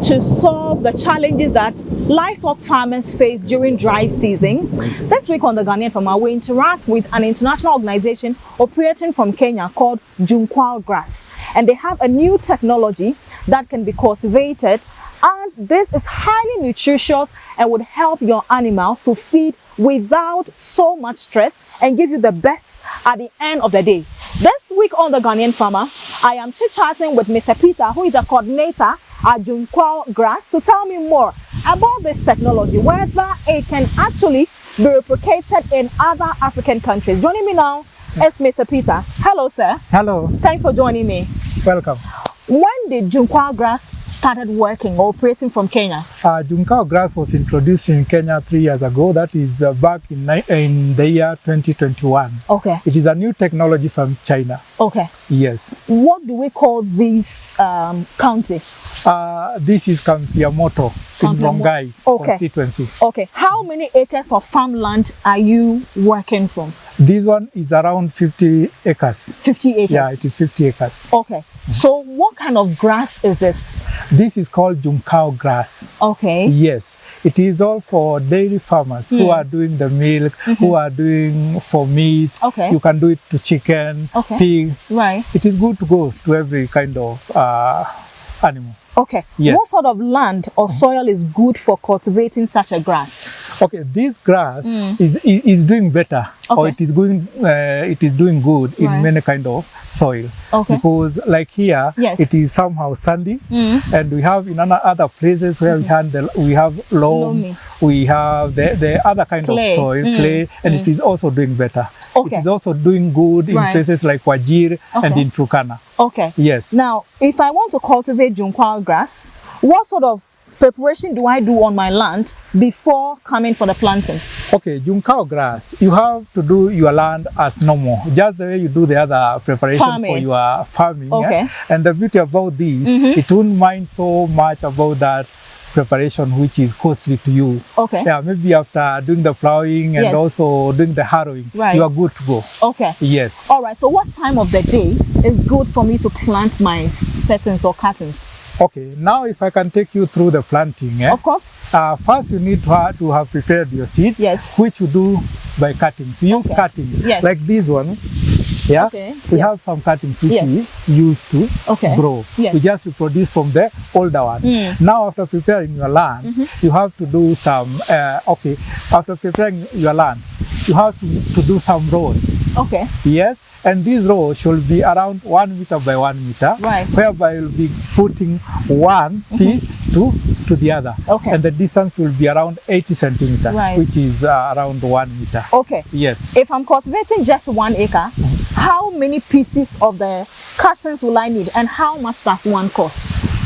to solve the challenges that livestock farmers face during dry season. This week on the Ghanaian Farmer, we interact with an international organization operating from Kenya called Juncao Grass. And they have a new technology that can be cultivated, and this is highly nutritious and would help your animals to feed without so much stress and give you the best at the end of the day. This week on the Ghanaian Farmer, I am chit-chatting with Mr. Peter, who is a coordinator at Juncao Grass, to tell me more about this technology, whether it can actually be replicated in other African countries. Joining me now is Mr. Peter. Hello, sir. Hello. Thanks for joining me. Welcome. When did Juncao Grass started working or operating from Kenya? Juncao Grass was introduced in Kenya 3 years ago. That is back in the year 2021. Okay. It is a new technology from China. Okay. Yes. What do we call this county? This is Kampiamoto in Rongai constituency. Okay. How many acres of farmland are you working from? This one is around 50 acres. 50 acres? Yeah, it is 50 acres. Okay. So what kind of grass is this? This is called Juncao Grass. Okay. Yes. It is all for dairy farmers who are doing the milk, who are doing for meat. Okay. You can do it to chicken, pig. Right. It is good to go to every kind of animal. Okay. Yes. What sort of land or soil is good for cultivating such a grass? Okay, this grass is doing better, or it is doing good in many kind of soil. Okay. Because like here, it is somehow sandy, and we have in other places where we have loam, we have the other kind of soil, clay, and it is also doing better. Okay. It is also doing good in places like Wajir and in Turkana. Okay. Yes. Now, if I want to cultivate Juncao grass, what sort of preparation do I do on my land before coming for the planting? Okay, Juncao grass, you have to do your land as normal, just the way you do the other preparation for your farming. Okay. Yeah? And the beauty about this, it won't mind so much about that preparation which is costly to you. Okay. Yeah, maybe after doing the plowing and also doing the harrowing, you are good to go. Okay. Yes. All right. So what time of the day is good for me to plant my settings or cuttings? Okay. Now if I can take you through the planting. Of course. First you need to have prepared your seeds, which you do by cutting. You use cutting, like this one. Yeah, we have some cuttings which we use to grow. We just reproduce from the older one. Now after preparing your land, you have to do some, after preparing your land, you have to do some rows. Okay. Yes, and these rows should be around 1 meter by 1 meter, whereby you'll be putting one piece to the other. Okay. And the distance will be around 80 centimeters, which is around 1 meter. Okay. Yes. If I'm cultivating just 1 acre, how many pieces of the cuttings will I need, and how much does one cost?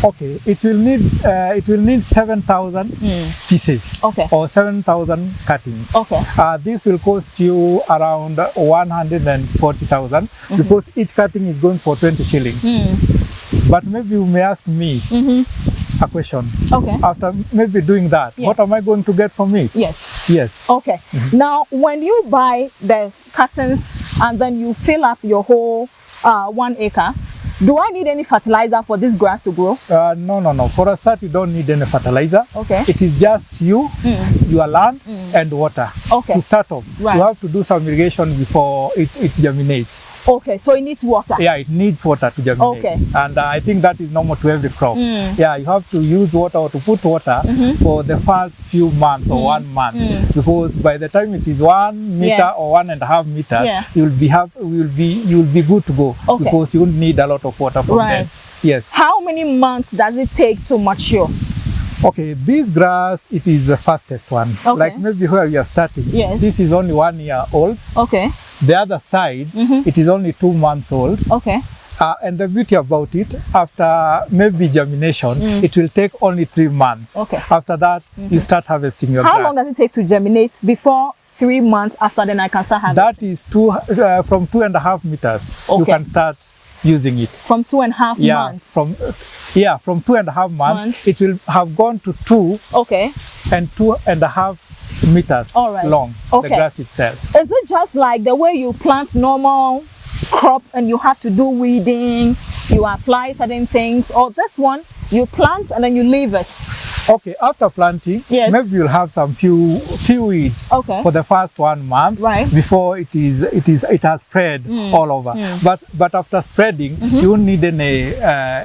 Okay, it will need 7,000 pieces, or 7,000 cuttings. Okay. This will cost you around 140,000 because each cutting is going for 20 shillings. But maybe you may ask me a question. Okay. After maybe doing that, what am I going to get from it? Yes. Yes. Okay. Now, when you buy the cuttings and then you fill up your whole 1 acre, do I need any fertilizer for this grass to grow? No. For a start, you don't need any fertilizer. Okay. It is just you, your land, and water. Okay. To start off, you have to do some irrigation before it germinates. Okay, so it needs water. Yeah, it needs water to germinate. Okay. And I think that is normal to every crop. Yeah, you have to use water or to put water for the first few months or 1 month, because by the time it is 1 meter or 1.5 meters, you'll be good to go, because you won't need a lot of water from them. Yes. How many months does it take to mature? Okay, this grass, it is the fastest one. Okay. Like maybe where we are starting. Yes. This is only 1 year old. Okay. The other side, it is only 2 months old. Okay. And the beauty about it, after maybe germination, it will take only 3 months. Okay. After that, you start harvesting your grass. How long does it take to germinate before 3 months after then I can start harvesting? That is from 2.5 meters. Okay. You can start using it. From 2.5 months? From 2.5 months, it will have gone to 2 and 2.5 meters long, the grass itself. Is it just like the way you plant normal crop and you have to do weeding, you apply certain things, or this one, You plant and then you leave it. Okay, after planting, maybe you'll have some few weeds for the first 1 month before it has spread all over. But after spreading, you won't need any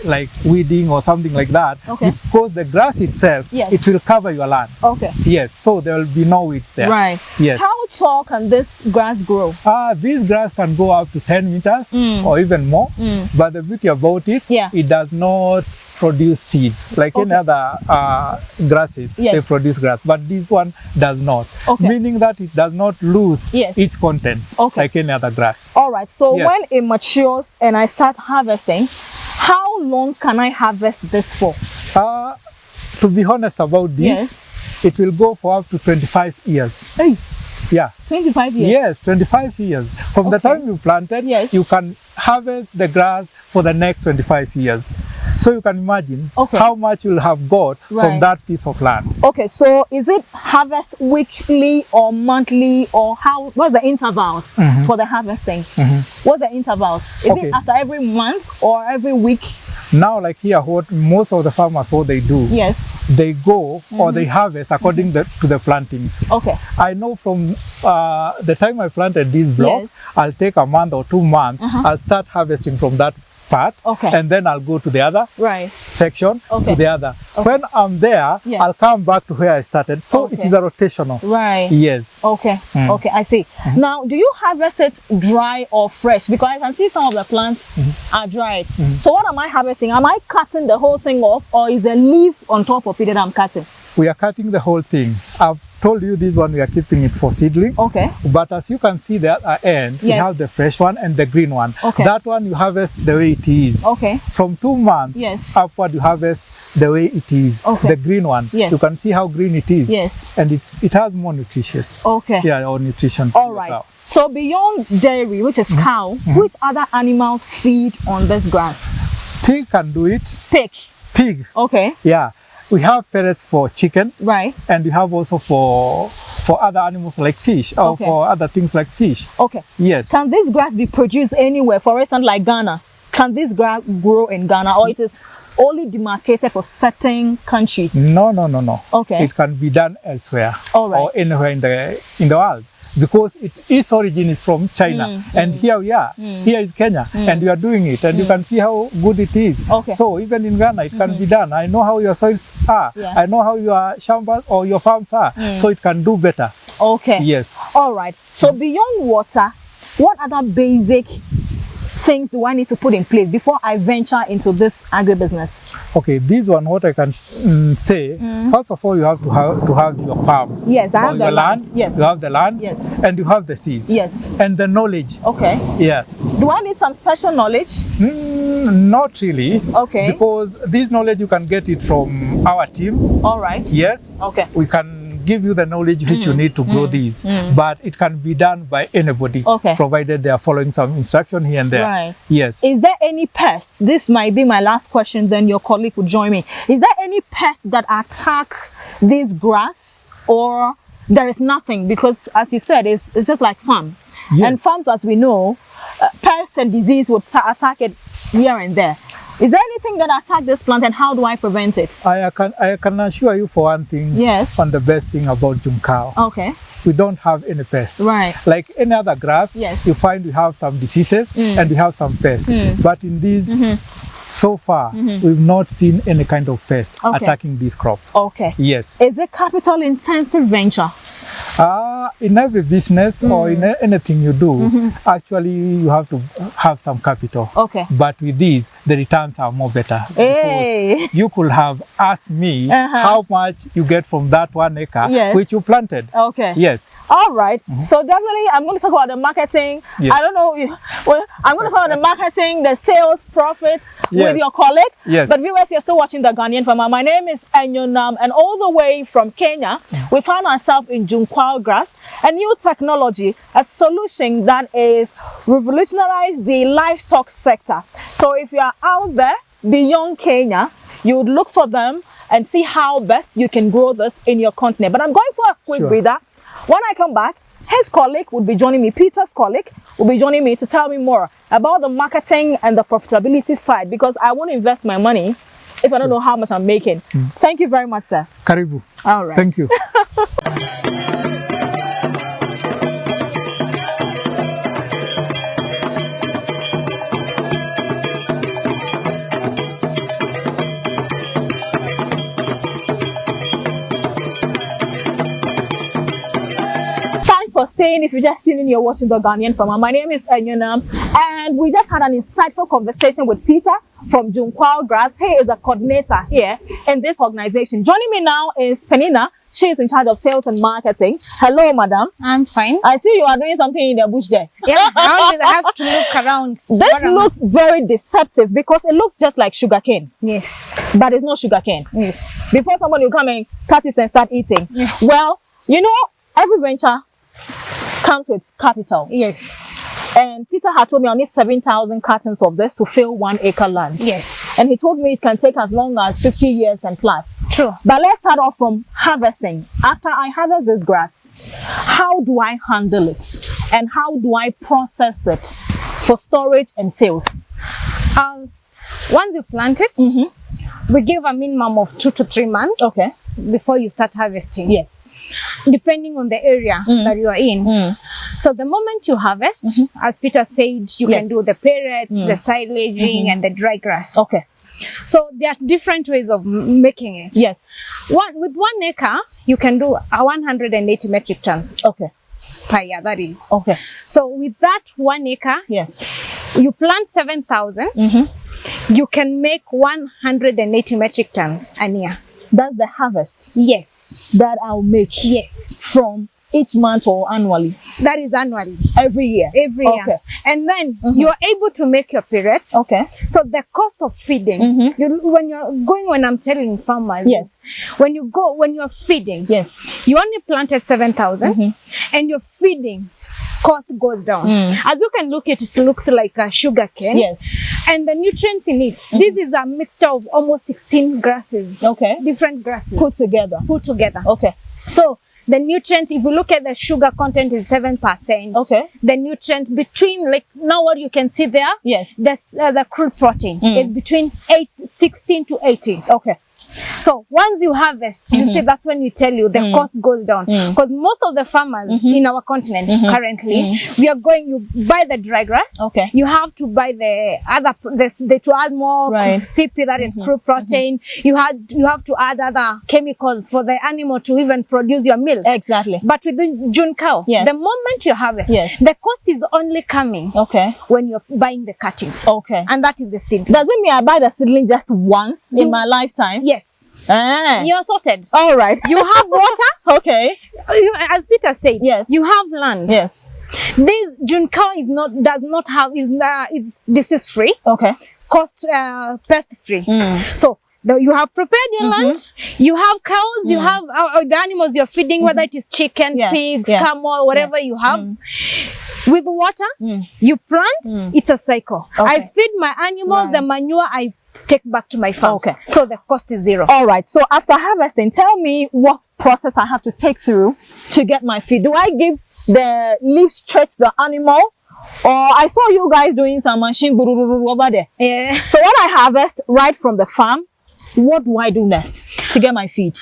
like weeding or something like that because the grass itself it will cover your land. Yes, so there will be no weeds there. Yes. How tall can this grass grow? This grass can go up to 10 meters or even more. But the beauty about it, it does not produce seeds like any other grasses. They produce grass, but this one does not, meaning that it does not lose its contents like any other grass. All right, so when it matures and I start harvesting, how long can I harvest this for? To be honest about this, it will go for up to 25 years. Hey. Yeah. 25 years? Yes, 25 years. From the time you planted, you can harvest the grass for the next 25 years. So you can imagine how much you'll have got from that piece of land. Okay, so is it harvest weekly or monthly, or what's the intervals for the harvesting? What's the intervals? Is it after every month or every week? Now, like here, what most of the farmers, what they do, they go or they harvest according to the plantings. I know from the time I planted this block, I'll take a month or 2 months, I'll start harvesting from that part, and then I'll go to the other section, to the other. When I'm there, I'll come back to where I started. So it is a rotational. Yes. Okay, I see. Now, do you harvest it dry or fresh? Because I can see some of the plants are dried. So what am I harvesting? Am I cutting the whole thing off, or is the leaf on top of it that I'm cutting? We are cutting the whole thing. I've told you this one we are keeping it for seedlings. But as you can see the other end, we have the fresh one and the green one. That one you harvest the way it is. From 2 months upward you harvest the way it is. The green one, you can see how green it is. And it has more nutritious. Yeah, or nutrition. All right. So beyond dairy, which is cow, which other animals feed on this grass? Pig can do it. Pig. Yeah. We have pellets for chicken, and we have also for other animals like fish, or for other things like fish. Yes. Can this grass be produced anywhere? For instance, like Ghana, can this grass grow in Ghana, or it is only demarcated for certain countries? No. It can be done elsewhere or anywhere in the world. Because its origin is from China, and here we are, here is Kenya, and we are doing it, and you can see how good it is. So even in Ghana, it can be done. I know how your soils are, I know how your shambas or your farms are, so it can do better. Yes. All right. So beyond water, what other basic things do I need to put in place before I venture into this agribusiness? Okay, this one, what I can say, first of all, you have to have your farm. Yes, I have the land. Yes. You have the land. Yes. And you have the seeds. Yes. And the knowledge. Yes. Do I need some special knowledge? Not really. Because this knowledge, you can get it from our team. All right. Yes. We can give you the knowledge which you need to grow these, but it can be done by anybody, provided they are following some instruction here and there. Yes. Is there any pest? This might be my last question, then your colleague will join me. Is there any pest that attack this grass, or there is nothing? Because as you said, it's just like farm. And farms, as we know, pests and disease would attack it here and there. Is there anything that attacks this plant, and how do I prevent it? I can assure you for one thing, on the best thing about Juncao. We don't have any pests. Like any other grass, you find we have some diseases and we have some pests. But in this, so far, we've not seen any kind of pest attacking this crop. Yes. Is it capital intensive venture? In every business or in anything you do, actually you have to have some capital. But with these, the returns are more better. Because you could have asked me how much you get from that 1 acre which you planted. Yes. All right. So definitely, I'm going to talk about the marketing. I don't know. I'm going to talk about the marketing, the sales, profit with your colleague. But viewers, you're still watching The Ghanaian Farmer. My name is Enyonam, and all the way from Kenya, we found ourselves in Juncao Grass, a new technology, a solution that is revolutionized the livestock sector. So if you are out there beyond Kenya, you would look for them and see how best you can grow this in your continent. But I'm going for a quick breather. When I come back, his colleague would be joining me, Peter's colleague will be joining me to tell me more about the marketing and the profitability side, because I want to invest my money if I don't know how much I'm making. Thank you very much, sir. Karibu. All right. Thank you. For staying. If you're just tuning in, you're watching The Ghanaian Farmer. My name is Enyonam, and we just had an insightful conversation with Peter from Juncao Grass. He is a coordinator here in this organization. Joining me now is Penina. She is in charge of sales and marketing. Hello, madam. I'm fine. I see you are doing something in the bush there. Yeah, I have to look around. This looks very deceptive because it looks just like sugarcane. Yes. But it's not sugarcane. Yes. Before somebody will come and cut it and start eating. Yeah. Well, you know, every venture comes with capital. Yes. And Peter had told me I need 7,000 cartons of this to fill 1 acre land. Yes. And he told me it can take as long as 50 years and plus. True. But let's start off from harvesting. After I harvest this grass, how do I handle it? And how do I process it for storage and sales? Once you plant it, we give a minimum of 2 to 3 months. Okay. Before you start harvesting. Yes. Depending on the area that you are in. So the moment you harvest, as Peter said, you can do the pellets, the silaging, and the dry grass. Okay. So there are different ways of making it. Yes. With 1 acre, you can do 180 metric tons. Okay. Per year, that is. Okay. So with that 1 acre, yes, you plant 7,000. You can make 180 metric tons a year. That's the harvest? Yes. That I'll make? Yes. From each month or annually? That is annually. Every year? Every year. And then you are able to make your pellets. Okay. So the cost of feeding, when I'm telling farmers, yes, when you're feeding, yes, you only planted 7,000 and your feeding cost goes down. As you can look at it, looks like a sugar cane. Yes. And the nutrients in it, this is a mixture of almost 16 grasses. Okay. Different grasses. Put together. Okay. So the nutrient, if you look at the sugar content, is 7%. Okay. The nutrient between, like now what you can see there, yes, the crude protein is between 16 to 18. Okay. So once you harvest, you see that's when we tell you the cost goes down. Because most of the farmers in our continent currently, we are going, you buy the dry grass. Okay. You have to buy the other, to add more CP, that is crude protein. You have to add other chemicals for the animal to even produce your milk. Exactly. But with the Juncao, the moment you harvest, the cost is only coming when you're buying the cuttings. Okay. And that is the seed. Does it mean I buy the seedling just once in my lifetime? Yes. You're sorted. All right. You have water. Okay. As Peter said, yes, you have land. Yes. This Juncao is disease free. Okay. Pest free. So you have prepared your land. You have cows. You have the animals you're feeding, whether it is chicken, pigs, camel, whatever you have. With water, you plant. It's a cycle. I feed my animals. The manure I take back to my farm. Okay. So the cost is zero. All right. So after harvesting, tell me what process I have to take through to get my feed. Do I give the leaf straight to the animal? Or I saw you guys doing some machine over there. Yeah. So when I harvest right from the farm, what do I do next to get my feed?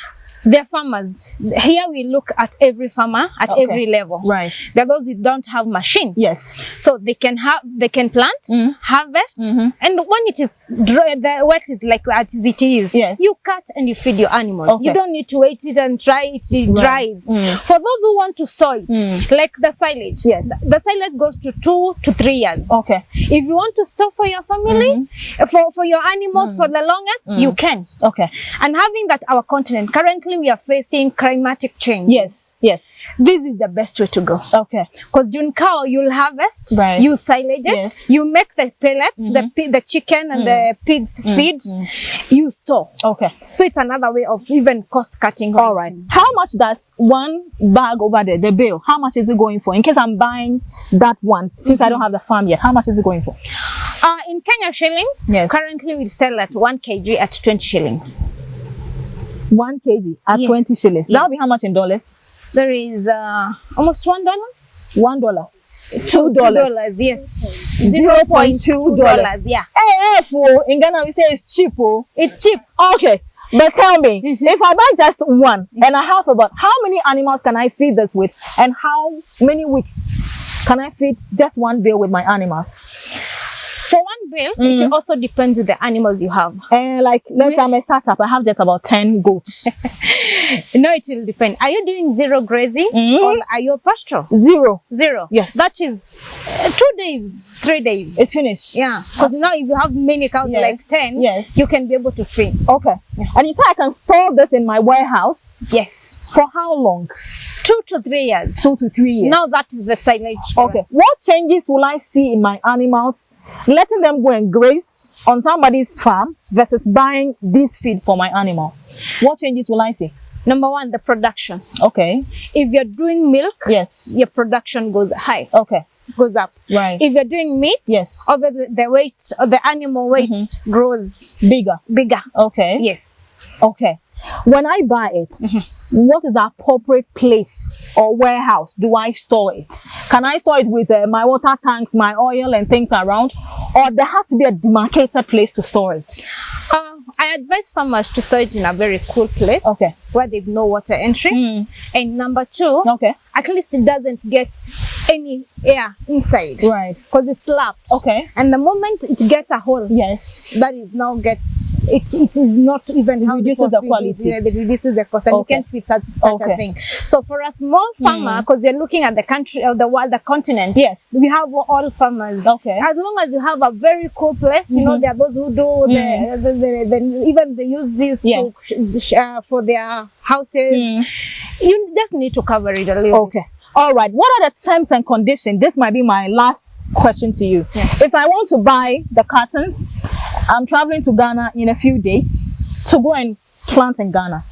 They're farmers. Here we look at every farmer at every level. Right. There are those who don't have machines. Yes. So they can plant, harvest, and when it is dry, the work is like as it is. Yes. You cut and you feed your animals. Okay. You don't need to wait it and dry it. It dries. For those who want to store it, like the silage. Yes. The silage goes to 2 to 3 years. Okay. If you want to store for your family, for your animals for the longest, you can. Okay. And having that, our continent currently we are facing climatic change. Yes, yes. This is the best way to go. Okay. Because Juncao, you'll harvest, you silage it, you make the pellets, the chicken and the pigs feed, you store. Okay. So it's another way of even cost cutting. All right. How much does one bag over there, the bale, how much is it going for? In case I'm buying that one, since I don't have the farm yet, how much is it going for? In Kenya shillings, currently we sell at 1 kg at 20 shillings. 1 kg at 20 shillings. That will be how much in dollars? There is almost $1. $1. $2. Yes. $0.2. Yeah. Hey, fool. In Ghana we say it's cheap. Oh. It's cheap. Okay. But tell me, if I buy just one and I have about how many animals can I feed this with, and how many weeks can I feed just one bale with my animals? For one bale, it also depends on the animals you have. Like, let's say I'm a startup, I have just about 10 goats. No, it will depend. Are you doing zero grazing or are you pastoral? Zero. Yes. That is 2 days, 3 days. It's finished. Yeah. Because now if you have many cows, like 10, you can be able to feed. Okay. Yeah. And you say I can store this in my warehouse? Yes. For how long? 2 to 3 years. 2 to 3 years. Now that is the silage. Okay. What changes will I see in my animals, letting them go and graze on somebody's farm versus buying this feed for my animal? What changes will I see? Number one, the production. Okay. If you're doing milk, your production goes high. Okay. Goes up. Right. If you're doing meat, over the weight of the animal weight grows bigger. Okay. Yes. Okay. When I buy it, what is the appropriate place or warehouse do I store it? Can I store it with my water tanks, my oil and things around, or there has to be a demarcated place to store it? I advise farmers to store it in a very cool place, where there's no water entry. And number two, at least it doesn't get any air inside, right? Because it's slapped. Okay. And the moment it gets a hole, that is now gets it is not even how reduces the quality. It reduces the cost, and you can't fit such a thing. So for a small farmer, because you're looking at the country of the world, the continent, we have all farmers. Okay. As long as you have a very cool place, you know, there are those who do even they use this to, for their houses. You just need to cover it a little. Okay. All right. What are the terms and conditions? This might be my last question to you. If I want to buy the cartons, I'm traveling to Ghana in a few days to go and plant in Ghana.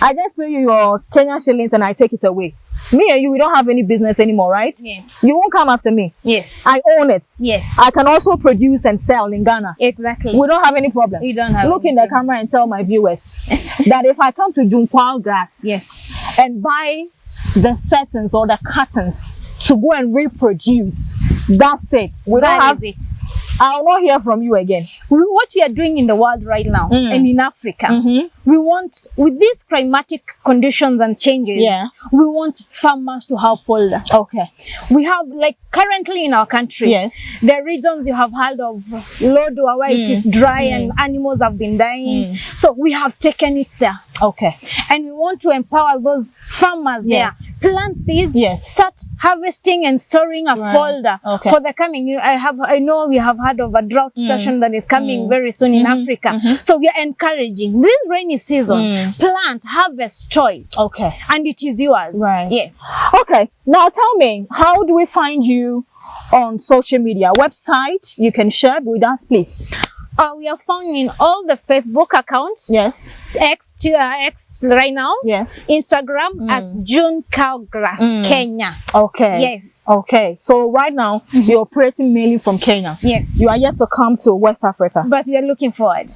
I just pay you your Kenyan shillings and I take it away. Me and you, we don't have any business anymore, right? Yes. You won't come after me. Yes. I own it. Yes. I can also produce and sell in Ghana. Exactly. We don't have any problem. You don't have. Look in the camera and tell my viewers that if I come to Juncao Grass and buy the settings or the cartons to go and reproduce, that's it. We don't have it. I'll not hear from you again. What we are doing in the world right now and in Africa, we want, with these climatic conditions and changes, we want farmers to have folder. Okay. We have, like currently in our country, there are regions you have heard of, Lodwar, where it is dry and animals have been dying. So we have taken it there. Okay. And we want to empower those farmers there. Plant these, start harvesting and storing a folder for the coming year. I know we have heard of a drought session that is coming very soon in Africa. So we are encouraging this rainy season, plant, harvest, choice. Okay. And it is yours. Right. Yes. Okay. Now tell me, how do we find you on social media? Website you can share with us, please. We are found in all the Facebook accounts. Yes. X right now. Yes. Instagram as Juncao Grass, Kenya. Okay. Yes. Okay. So right now you're operating mainly from Kenya. Yes. You are yet to come to West Africa. But we are looking forward.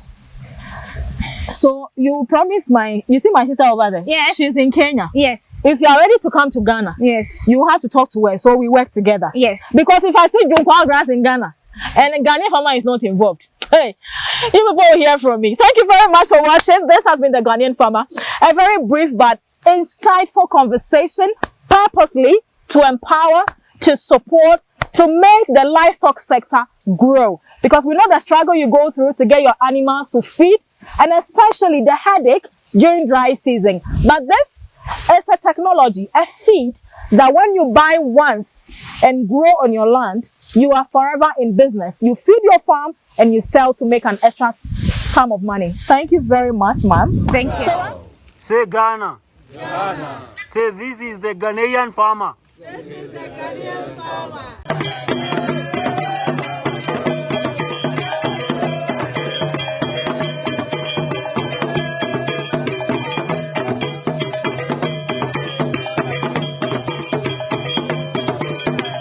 So you promised you see my sister over there? Yes. She's in Kenya. Yes. If you are ready to come to Ghana, you have to talk to her so we work together. Yes. Because if I see Juncao Grass in Ghana and a Ghanaian farmer is not involved, hey, you people will hear from me. Thank you very much for watching. This has been the Ghanaian Farmer. A very brief but insightful conversation, purposely to empower, to support, to make the livestock sector grow. Because we know the struggle you go through to get your animals to feed, and especially the headache during dry season. But this is a technology, a feed that when you buy once and grow on your land, you are forever in business. You feed your farm and you sell to make an extra sum of money. Thank you very much, ma'am. Thank you. Say Ghana. Ghana. Say this is the Ghanaian farmer. This is the Ghanaian farmer.